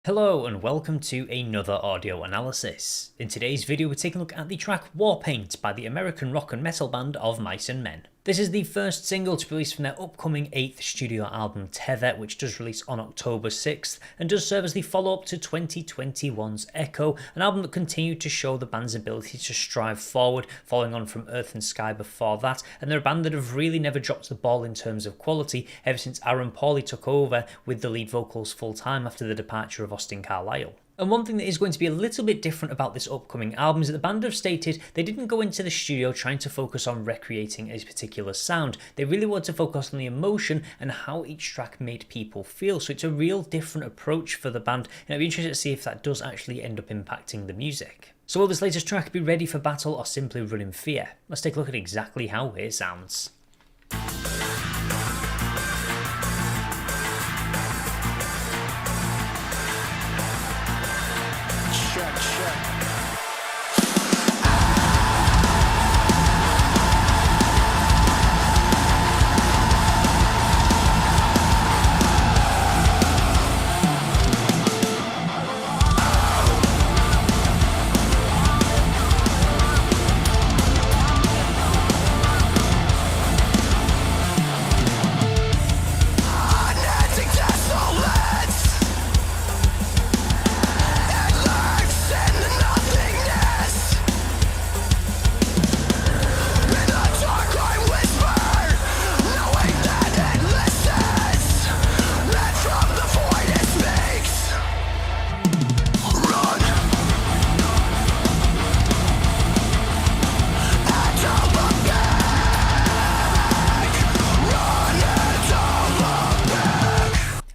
Hello and welcome to another audio analysis. In today's video we're taking a look at the track Warpaint by the American rock and metal band of Mice and Men. This is the first single to be released from their upcoming 8th studio album Tether, which does release on October 6th and does serve as the follow-up to 2021's Echo, an album that continued to show the band's ability to strive forward, following on from Earth and Sky before that, and they're a band that have really never dropped the ball in terms of quality ever since Aaron Pauley took over with the lead vocals full-time after the departure of Austin Carlisle. And one thing that is going to be a little bit different about this upcoming album is that the band have stated they didn't go into the studio trying to focus on recreating a particular sound. They really want to focus on the emotion and how each track made people feel. So it's a real different approach for the band, and I'd be interested to see if that does actually end up impacting the music. So will this latest track be ready for battle or simply run in fear? Let's take a look at exactly how it sounds.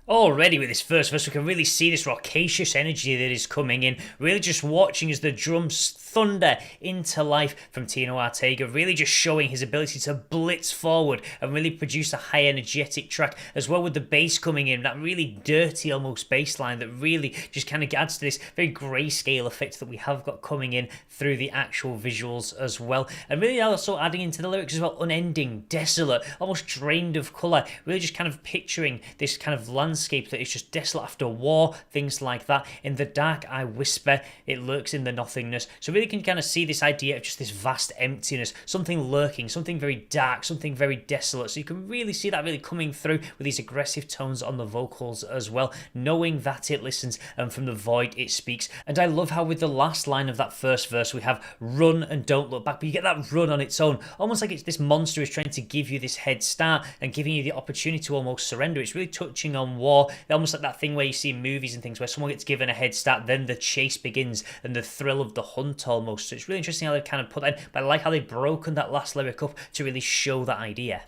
Already with this first verse we can really see this raucous energy that is coming in, really just watching as the drums thunder into life from Tino Ortega, really just showing his ability to blitz forward and really produce a high energetic track, as well with the bass coming in, that really dirty almost bass line that really just kind of adds to this very grayscale effect that we have got coming in through the actual visuals as well, and really also adding into the lyrics as well, unending, desolate, almost drained of colour, really just kind of picturing this kind of landscape that is just desolate after war, things like that. In the dark I whisper, it lurks in the nothingness. So really can kind of see this idea of just this vast emptiness, something lurking, something very dark, something very desolate. So you can really see that really coming through with these aggressive tones on the vocals as well, knowing that it listens and from the void it speaks. And I love how with the last line of that first verse we have run and don't look back, but you get that run on its own, almost like it's this monster is trying to give you this head start and giving you the opportunity to almost surrender. It's really touching on war, almost like that thing where you see in movies and things where someone gets given a head start, then the chase begins and the thrill of the hunt almost. So it's really interesting how they've kind of put that in, but I like how they've broken that last lyric up to really show that idea.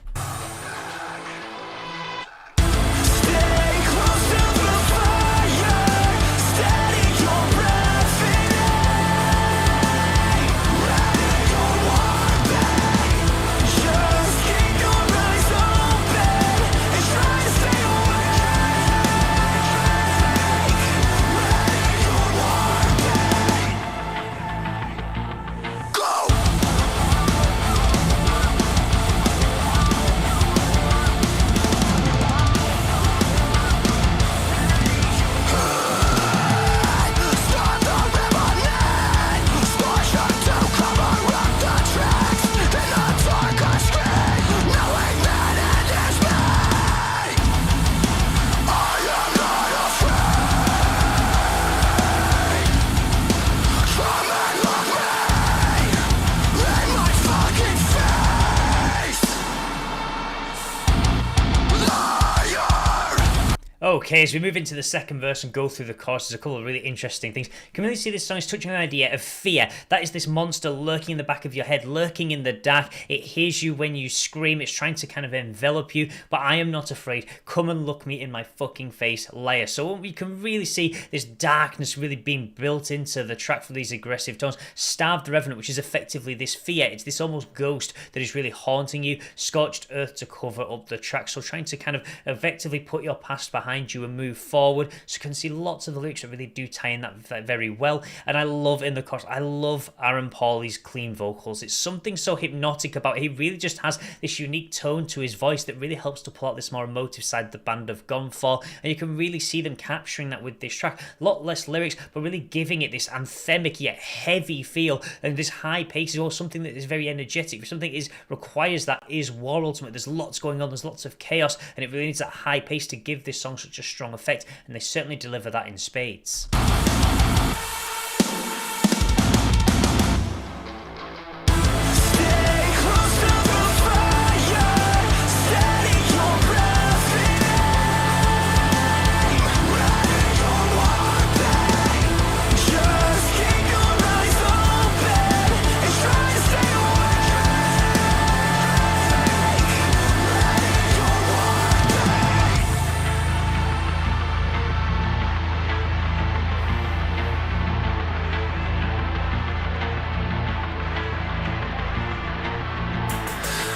Okay, as we move into the second verse and go through the chorus, there's a couple of really interesting things. You can really see this song is touching on the idea of fear. That is this monster lurking in the back of your head, lurking in the dark. It hears you when you scream. It's trying to kind of envelop you, but I am not afraid. Come and look me in my fucking face, liar. So we can really see this darkness really being built into the track for these aggressive tones. Starved Revenant, which is effectively this fear. It's this almost ghost that is really haunting you. Scorched Earth to cover up the track. So trying to kind of effectively put your past behind behind you and move forward. So you can see lots of the lyrics that really do tie in that very well. And I love in the chorus, I love Aaron Pauley's clean vocals. It's something so hypnotic about it. He really just has this unique tone to his voice that really helps to pull out this more emotive side the band have gone for. And you can really see them capturing that with this track. A lot less lyrics, but really giving it this anthemic yet heavy feel. And this high pace is also something that is very energetic. Something is requires that is War Ultimate. There's lots going on, there's lots of chaos, and it really needs that high pace to give this song such a strong effect, and they certainly deliver that in spades.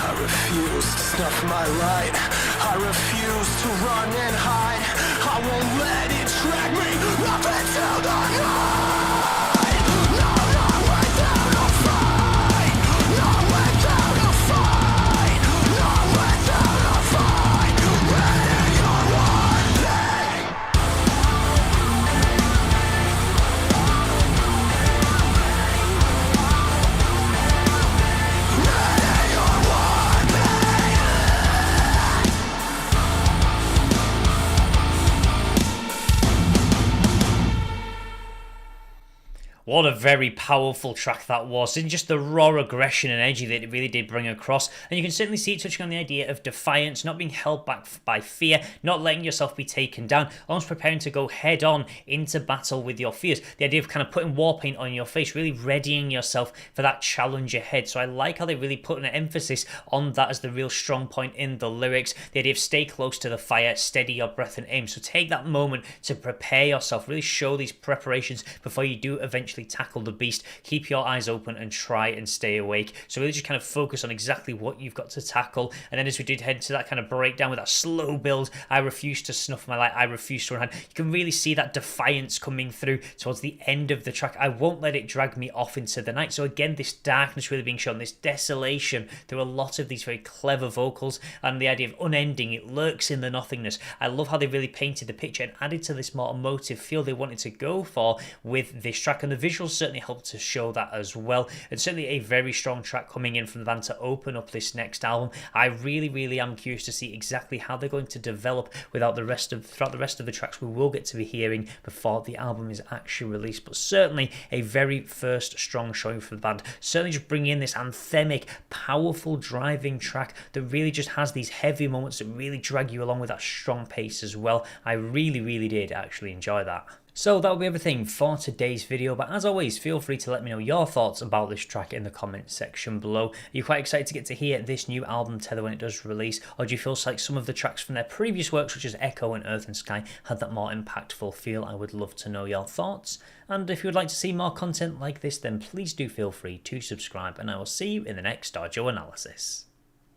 I refuse to snuff my light. I refuse to run and hide. I won't let it drag me up into the night. No, not without a fight. Not without a fight. Not without a fight. Ready on one thing. Ready on one thing. What a very powerful track that was, and just the raw aggression and energy that it really did bring across. And you can certainly see it touching on the idea of defiance, not being held back by fear, not letting yourself be taken down, almost preparing to go head on into battle with your fears. The idea of kind of putting Warpaint on your face, really readying yourself for that challenge ahead. So I like how they really put an emphasis on that as the real strong point in the lyrics. The idea of stay close to the fire, steady your breath and aim. So take that moment to prepare yourself, really show these preparations before you do eventually tackle the beast. Keep your eyes open and try and stay awake. So really just kind of focus on exactly what you've got to tackle. And then as we did head to that kind of breakdown with that slow build, I refuse to snuff my light, I refuse to run. You can really see that defiance coming through towards the end of the track. I won't let it drag me off into the night. So again, this darkness really being shown, this desolation through a lot of these very clever vocals, and the idea of unending, it lurks in the nothingness. I love how they really painted the picture and added to this more emotive feel they wanted to go for with this track. And the visuals certainly helped to show that as well. And certainly a very strong track coming in from the band to open up this next album. I really am curious to see exactly how they're going to develop throughout the rest of the tracks we will get to be hearing before the album is actually released. But certainly a very first strong showing for the band. Certainly just bringing in this anthemic, powerful driving track that really just has these heavy moments that really drag you along with that strong pace as well. I really did actually enjoy that. So that'll be everything for today's video, but as always, feel free to let me know your thoughts about this track in the comments section below. Are you quite excited to get to hear this new album Tether when it does release, or do you feel like some of the tracks from their previous works such as Echo and Earth and Sky had that more impactful feel? I would love to know your thoughts, and if you would like to see more content like this, then please do feel free to subscribe, and I will see you in the next Dojo analysis.